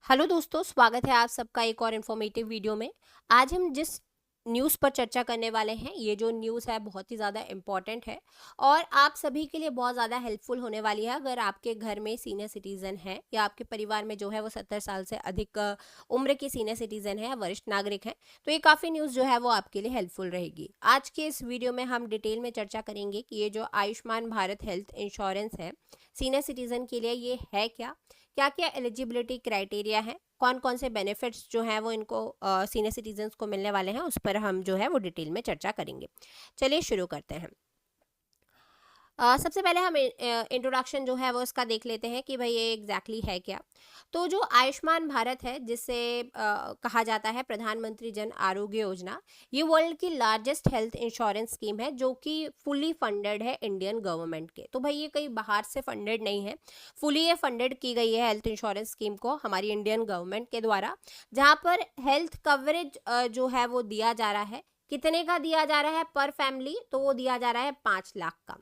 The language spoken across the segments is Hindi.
हेलो दोस्तों, स्वागत है आप सबका एक और इन्फॉर्मेटिव वीडियो में। आज हम जिस न्यूज़ पर चर्चा करने वाले हैं, ये जो न्यूज़ है बहुत ही ज़्यादा इम्पॉर्टेंट है और आप सभी के लिए बहुत ज़्यादा हेल्पफुल होने वाली है। अगर आपके घर में सीनियर सिटीज़न है या आपके परिवार में जो है वो 70 साल से अधिक उम्र के सीनियर सिटीज़न है या वरिष्ठ नागरिक हैं, तो ये काफ़ी न्यूज़ जो है वो आपके लिए हेल्पफुल रहेगी। आज के इस वीडियो में हम डिटेल में चर्चा करेंगे कि ये जो आयुष्मान भारत हेल्थ इंश्योरेंस है सीनियर सिटीज़न के लिए, ये है क्या, क्या क्या एलिजिबिलिटी क्राइटेरिया है, कौन कौन से बेनिफिट्स जो हैं वो इनको सीनियर सिटीजन्स को मिलने वाले हैं, उस पर हम जो है वो डिटेल में चर्चा करेंगे। चलिए शुरू करते हैं। सबसे पहले हम इंट्रोडक्शन जो है वो इसका देख लेते हैं कि भाई ये एग्जैक्टली है क्या। तो जो आयुष्मान भारत है, जिसे कहा जाता है प्रधानमंत्री जन आरोग्य योजना, ये वर्ल्ड की लार्जेस्ट हेल्थ इंश्योरेंस स्कीम है जो कि फुली फंडेड है इंडियन गवर्नमेंट के। तो भाई ये कहीं बाहर से फंडेड नहीं है, फुली ये फंडेड की गई है हेल्थ इंश्योरेंस स्कीम को हमारी इंडियन गवर्नमेंट के द्वारा, जहाँ पर हेल्थ कवरेज जो है वो दिया जा रहा है। कितने का दिया जा रहा है पर फैमिली? तो वो दिया जा रहा है 5 लाख का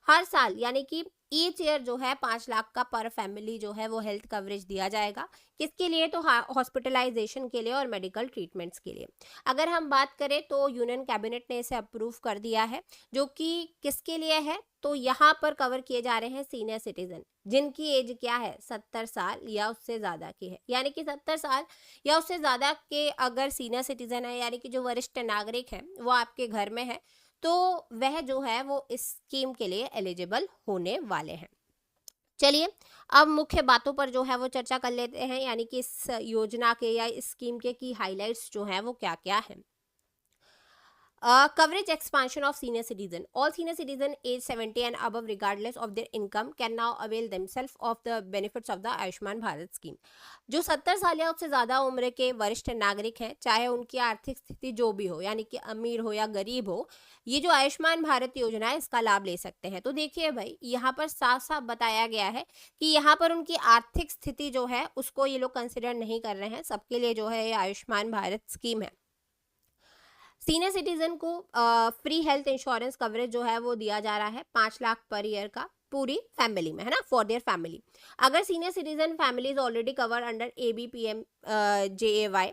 हर साल, यानी कि ईच ईयर जो है 5 लाख का पर फैमिली जो है वो हेल्थ कवरेज दिया जाएगा। किसके लिए? तो हॉस्पिटलाइजेशन के लिए और मेडिकल ट्रीटमेंट्स के लिए। अगर हम बात करें तो यूनियन कैबिनेट ने इसे अप्रूव कर दिया है, जो कि किसके लिए है? तो यहाँ पर कवर किए जा रहे हैं सीनियर सिटीजन जिनकी एज क्या है, 70 साल या उससे ज़्यादा की है। यानी कि 70 साल या उससे ज़्यादा के अगर सीनियर सिटीजन है, यानी कि जो वरिष्ठ नागरिक है वो आपके घर में है, तो वह जो है वो इस स्कीम के लिए एलिजिबल होने वाले हैं। चलिए, अब मुख्य बातों पर जो है वो चर्चा कर लेते हैं, यानी कि इस योजना के या इस स्कीम के की हाइलाइट्स जो हैं वो क्या क्या हैं। Coverage expansion of senior citizen. All senior citizen age 70 and above, regardless of their income, can now avail themselves of the benefits of the Ayushman Bharat scheme. जो 70 साल या उससे ज़्यादा उम्र के वरिष्ठ नागरिक हैं, चाहे उनकी आर्थिक स्थिति जो भी हो, यानी कि अमीर हो या गरीब हो, ये जो आयुष्मान भारत योजना है इसका लाभ ले सकते हैं। तो देखिए भाई, यहाँ पर साफ साफ बताया गया है कि यहाँ पर उनकी आर्थिक स्थिति जो है उसको ये लोग कंसिडर नहीं कर रहे हैं। सबके लिए जो है ये आयुष्मान भारत स्कीम है। सीनियर सिटीजन को फ्री हेल्थ इंश्योरेंस कवरेज जो है वो दिया जा रहा है 5 लाख पर ईयर का, पूरी फैमिली में, है ना, फॉर देयर फैमिली। अगर senior citizen family is already cover under ABPM JAY,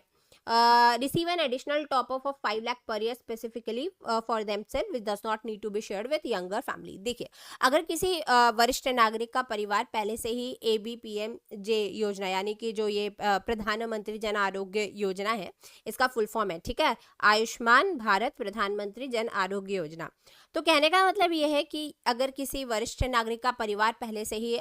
receive an additional top up of 5 lakh per year specifically for themselves, which does not need to be shared with younger family। देखिए, अगर किसी वरिष्ठ नागरिक का परिवार पहले से ही ABPM-J योजना, यानी कि जो ये प्रधानमंत्री जन आरोग्य योजना है, इसका फुल फॉर्म है, ठीक है, आयुष्मान भारत प्रधानमंत्री जन आरोग्य योजना। तो कहने का मतलब ये है कि अगर किसी वरिष्ठ नागरिक का परिवार पहले से ही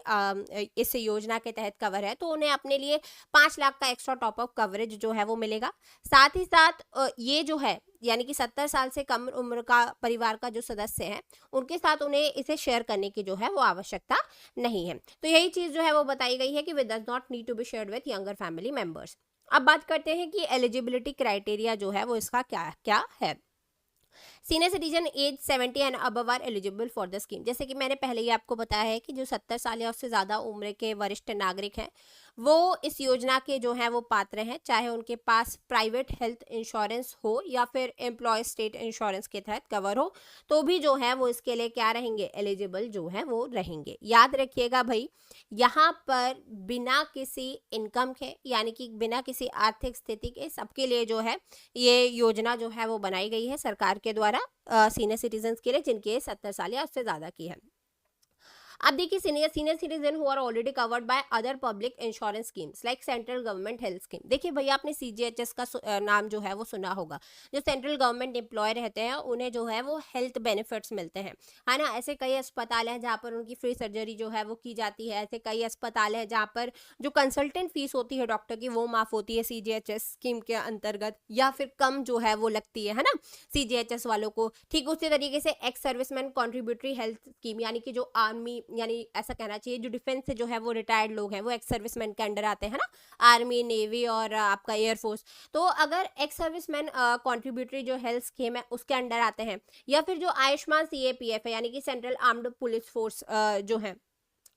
इस योजना के तहत कवर है, तो उन्हें अपने लिए 5 लाख का एक्स्ट्रा टॉप अप कवरेज जो है वो मिलेगा। साथ ही साथ ये जो है, यानी कि 70 साल से कम उम्र का परिवार का जो सदस्य है, उनके साथ उन्हें इसे शेयर करने की जो है वो आवश्यकता नहीं है। तो यही चीज़ जो है वो बताई गई है कि with does not need to be shared with younger family members. अब बात करते हैं कि एलिजिबिलिटी क्राइटेरिया जो है वो इसका क्या क्या है। Senior citizen age 70 and above are eligible for the scheme. जैसे कि मैंने पहले ही आपको बताया है कि जो 70 साल या उससे ज़्यादा उम्र के वरिष्ठ नागरिक हैं, वो इस योजना के जो हैं वो पात्र हैं, चाहे उनके पास प्राइवेट हेल्थ इंश्योरेंस हो या फिर एम्प्लॉय स्टेट इंश्योरेंस के तहत कवर हो, तो भी जो है वो इसके लिए क्या रहेंगे, एलिजिबल जो है वो रहेंगे। याद रखिएगा भाई, यहाँ पर बिना किसी इनकम के, यानी कि बिना किसी आर्थिक स्थिति के, सबके लिए जो है ये योजना जो है वो बनाई गई है सरकार के द्वारा सीनियर सिटीजन्स के लिए जिनकी एज 70 साल या उससे ज़्यादा की है। अब देखिए, senior citizen who are already covered by other public insurance schemes like central government health scheme. देखिए भैया, आपने CGHS का नाम जो है वो सुना होगा। जो सेंट्रल गवर्नमेंट एम्प्लॉय रहते हैं उन्हें जो है वो हेल्थ बेनिफिट्स मिलते हैं, है ना। ऐसे कई अस्पताल हैं जहाँ पर उनकी फ्री सर्जरी जो है वो की जाती है। ऐसे कई अस्पताल हैं जहाँ पर जो कंसल्टेंट फीस होती है डॉक्टर की, वो माफ़ होती है CGHS स्कीम के अंतर्गत, या फिर कम जो है वो लगती है ना CGHS वालों को। ठीक उसी तरीके से ex serviceman contributory health scheme, यानी कि जो आर्मी, यानी ऐसा कहना चाहिए जो डिफेंस से जो है वो रिटायर्ड लोग हैं, वो एक्स सर्विसमैन के अंडर आते हैं ना, आर्मी, नेवी और आपका एयरफोर्स। तो अगर एक्स सर्विसमैन कॉन्ट्रीब्यूटरी जो हेल्थ स्कीम है उसके अंडर आते हैं, या फिर जो आयुष्मान CAPF है, यानी कि सेंट्रल आर्म्ड पुलिस फोर्स जो है,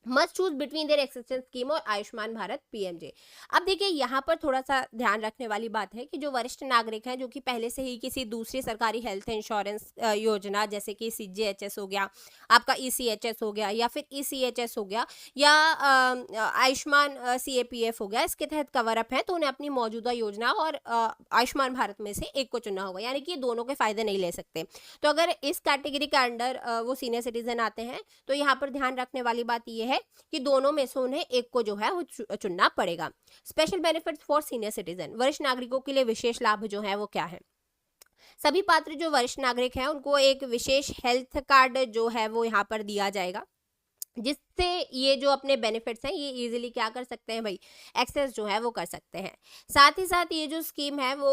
must choose between their existence scheme और आयुष्मान भारत पीएमजे। अब देखिए यहाँ पर थोड़ा सा ध्यान रखने वाली बात है कि जो वरिष्ठ नागरिक हैं जो कि पहले से ही किसी दूसरी सरकारी हेल्थ इंश्योरेंस योजना जैसे कि सीजीएचएस हो गया, आपका ईसीएचएस हो गया या फिर ईसीएचएस हो गया या आयुष्मान सीएपीएफ हो गया, इसके तहत कवर अप है तो उन्हें अपनी मौजूदा योजना और आयुष्मान भारत में से एक को चुनना होगा, यानी कि दोनों के फायदे नहीं ले सकते। तो अगर इस कैटेगरी के अंडर वो सीनियर सिटीजन आते हैं तो यहाँ पर ध्यान रखने वाली बात यह है कि दोनों में से उन्हें एक को जो है वो चुनना पड़ेगा। Special benefits for senior citizen, वरिष्ठ नागरिकों के लिए विशेष लाभ जो है वो क्या है? सभी पात्र जो वरिष्ठ नागरिक हैं उनको एक विशेष हेल्थ कार्ड जो है वो यहाँ पर दिया जाएगा, जिससे ये जो अपने बेनिफिट्स हैं ये इजीली क्या कर सकते हैं भाई, एक्सेस जो है वो कर सकते हैं। साथ ही साथ ये जो स्कीम है वो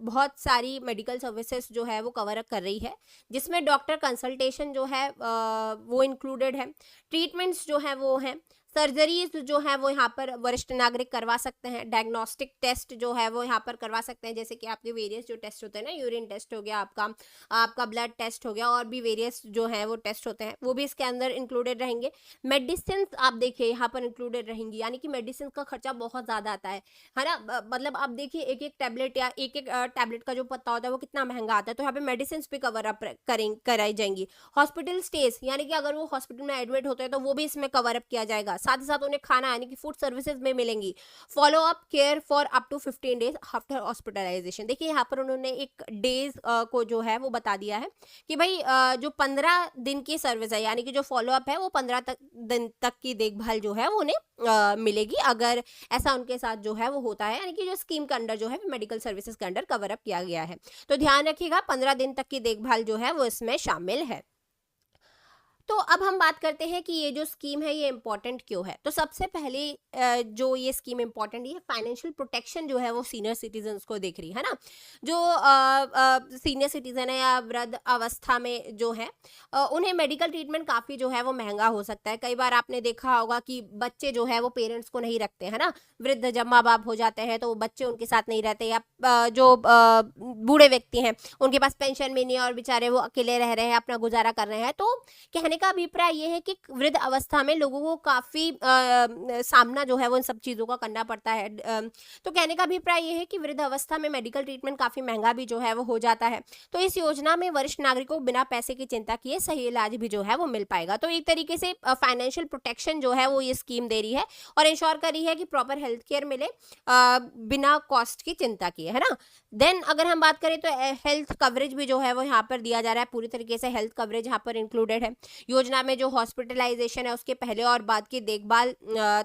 बहुत सारी मेडिकल सर्विसेज जो है वो कवर कर रही है, जिसमें डॉक्टर कंसल्टेशन जो है वो इंक्लूडेड है, ट्रीटमेंट्स जो है वो हैं, सर्जरीज जो है वो यहाँ पर वरिष्ठ नागरिक करवा सकते हैं, डायग्नोस्टिक टेस्ट जो है वो यहाँ पर करवा सकते हैं, जैसे कि आपके वेरियस जो टेस्ट होते हैं ना, यूरिन टेस्ट हो गया आपका, आपका ब्लड टेस्ट हो गया, और भी वेरियस जो है वो टेस्ट होते हैं वो भी इसके अंदर इंक्लूडेड रहेंगे। मेडिसिन आप देखिए यहाँ पर इंक्लूडेड रहेंगी, यानी कि मेडिसिन का खर्चा बहुत ज़्यादा आता है ना, मतलब आप देखिए एक एक टैबलेट या एक एक टैबलेट का जो पत्ता होता है वो कितना महंगा आता है, तो यहाँ पे मेडिसिन भी कवर अप कराई जाएंगी। हॉस्पिटल स्टेज, यानी कि अगर वो हॉस्पिटल में एडमिट होते हैं तो वो भी इसमें कवर अप किया जाएगा। साथ ही साथ उन्हें खाना यानी कि फूड सर्विसेज में मिलेंगी। Follow up care for up to 15 days after hospitalisation, देखिए यहाँ पर उन्होंने एक डेज को जो है वो बता दिया है कि भाई जो 15 दिन की सर्विस है, यानी कि जो फॉलो अप है वो 15 दिन तक की देखभाल जो है वो उन्हें मिलेगी, अगर ऐसा उनके साथ जो है वो होता है, यानी कि जो स्कीम के अंडर जो है मेडिकल सर्विसेज के अंडर कवर अप किया गया है। तो ध्यान रखिएगा 15 दिन तक की देखभाल जो है वो इसमें शामिल है। तो अब हम बात करते हैं कि ये जो स्कीम है ये इम्पॉर्टेंट क्यों है। तो सबसे पहले जो ये स्कीम इम्पॉर्टेंट, ये फाइनेंशियल प्रोटेक्शन जो है वो सीनियर सिटीजन्स को देख रही है ना। जो सीनियर सिटीजन है या वृद्ध अवस्था में जो है उन्हें मेडिकल ट्रीटमेंट काफ़ी जो है वो महंगा हो सकता है। कई बार आपने देखा होगा कि बच्चे जो है वो पेरेंट्स को नहीं रखते हैं ना, वृद्ध जब माँ बाप हो जाते हैं तो बच्चे उनके साथ नहीं रहते, या जो बूढ़े व्यक्ति हैं उनके पास पेंशन भी नहीं है और बेचारे वो अकेले रह रहे हैं, अपना गुजारा कर रहे हैं। तो कहने का अभिप्राय ये है कि वृद्ध अवस्था में लोगों को काफी सामना जो है वो इन सब चीजों का करना पड़ता है। तो कहने का अभिप्राय ये है कि वृद्ध अवस्था में मेडिकल ट्रीटमेंट काफी महंगा भी जो है वो हो जाता है। तो इस योजना में वरिष्ठ नागरिकों को बिना पैसे की चिंता किए सही इलाज भी जो है वो मिल पाएगा। तो एक तरीके से फाइनेंशियल प्रोटेक्शन जो है वो ये स्कीम दे रही है और इंश्योर कर रही है कि प्रॉपर हेल्थ केयर मिले बिना कॉस्ट की चिंता किए, है ना। देन अगर हम बात करें तो हेल्थ कवरेज भी जो है वो यहाँ पर दिया जा रहा है, पूरी तरीके से हेल्थ कवरेज यहाँ पर इंक्लूडेड है। योजना में जो हॉस्पिटलाइजेशन है उसके पहले और बाद की देखभाल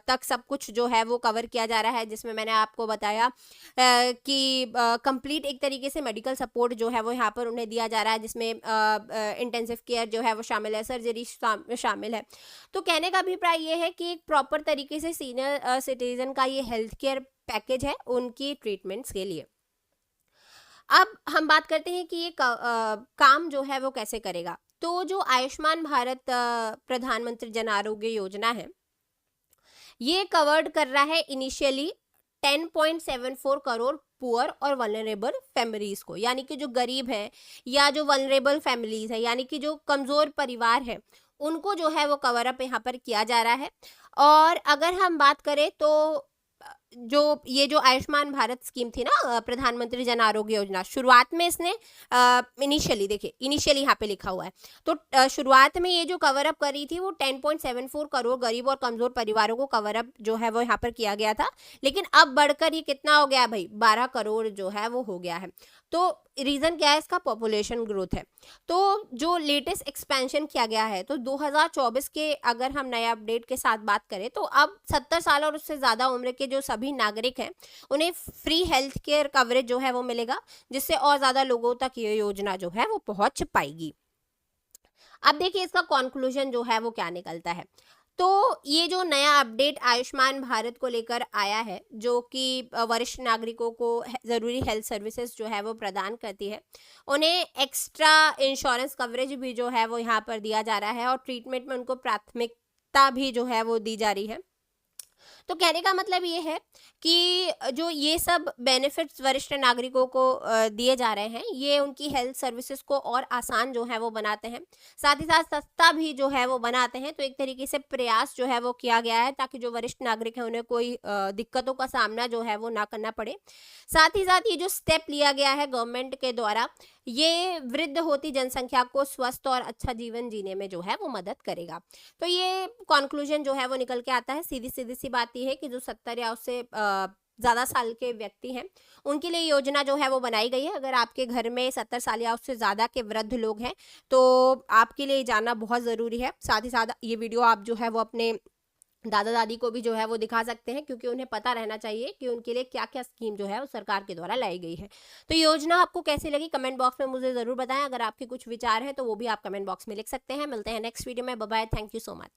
तक सब कुछ जो है वो कवर किया जा रहा है, जिसमें मैंने आपको बताया कि कंप्लीट एक तरीके से मेडिकल सपोर्ट जो है वो यहाँ पर उन्हें दिया जा रहा है, जिसमें इंटेंसिव केयर जो है वो शामिल है, सर्जरी शामिल है। तो कहने का अभिप्राय ये है कि एक प्रॉपर तरीके से सीनियर सिटीजन का ये हेल्थ केयर पैकेज है उनकी ट्रीटमेंट्स के लिए। अब हम बात करते हैं कि ये काम जो है वो कैसे करेगा। तो जो आयुष्मान भारत प्रधानमंत्री जन आरोग्य योजना है ये कवर्ड कर रहा है इनिशियली 10.74 करोड़ पुअर और वल्नरेबल फैमिलीज को, यानी कि जो गरीब है या जो वल्नरेबल फैमिलीज है, यानी कि जो कमजोर परिवार है उनको जो है वो कवर अप यहाँ पर किया जा रहा है। और अगर हम बात करें तो जो ये जो आयुष्मान भारत स्कीम थी ना, प्रधानमंत्री जन आरोग्य योजना, शुरुआत में इसने इनिशियली देखिए इनिशियली यहाँ पे लिखा हुआ है, तो शुरुआत में ये जो कवर अप करी थी वो 10.74 करोड़ गरीब और कमजोर परिवारों को कवर अप जो है वो यहाँ पर किया गया था, लेकिन अब बढ़कर ये कितना हो गया भाई, 12 करोड़ जो है वो हो गया है। तो रीजन क्या है इसका, पॉपुलेशन ग्रोथ है। तो जो लेटेस्ट एक्सपेंशन किया गया है, तो 2024 के अगर हम नए अपडेट के साथ बात करें तो अब 70 साल और उससे ज्यादा उम्र के जो सभी नागरिक हैं उन्हें फ्री हेल्थ केयर कवरेज जो है वो मिलेगा, जिससे और ज्यादा लोगों तक ये योजना जो है वो पहुंच पाएगी। अब देखिए इसका कंक्लूजन जो है वो क्या निकलता है। तो ये जो नया अपडेट आयुष्मान भारत को लेकर आया है, जो कि वरिष्ठ नागरिकों को ज़रूरी हेल्थ सर्विसेज जो है वो प्रदान करती है, उन्हें एक्स्ट्रा इंश्योरेंस कवरेज भी जो है वो यहाँ पर दिया जा रहा है और ट्रीटमेंट में उनको प्राथमिकता भी जो है वो दी जा रही है। तो कहने का मतलब ये है कि जो ये सब बेनिफिट्स वरिष्ठ नागरिकों को दिए जा रहे हैं, ये उनकी हेल्थ सर्विसेज को और आसान जो है वो बनाते हैं, साथ ही साथ सस्ता भी जो है वो बनाते हैं। तो एक तरीके से प्रयास जो है वो किया गया है ताकि जो वरिष्ठ नागरिक हैं उन्हें कोई दिक्कतों का सामना जो है वो ना करना पड़े। साथ ही साथ ये जो स्टेप लिया गया है गवर्नमेंट के द्वारा, ये वृद्ध होती जनसंख्या को स्वस्थ और अच्छा जीवन जीने में जो है वो मदद करेगा। तो ये कॉन्क्लूजन जो है वो निकल के आता है। सीधी-सीधी सी बात ये है कि जो 70 या उससे ज़्यादा साल के व्यक्ति हैं, उनके लिए योजना जो है वो बनाई गई है। अगर आपके घर में 70 साल या उससे ज़्यादा के वृद्ध लोग हैं, तो आपके लिए जानना बहुत ज़रूरी है। साथ ही साथ ये वीडियो आप जो है वो अपने दादा-दादी को भी जो है वो दिखा सकते हैं, क्योंकि उन्हें पता रहना चाहिए कि उनके लिए क्या-क्या स्कीम जो है वो सरकार के द्वारा लाई गई है। तो ये योजना आपको कैसी लगी कमेंट बॉक्स में मुझे ज़रूर बताएँ। अगर आपके कुछ विचार हैं तो वो भी आप कमेंट बॉक्स में लिख सकते हैं। मिलते हैं नेक्स्ट वीडियो में। Bye bye. Thank you so much.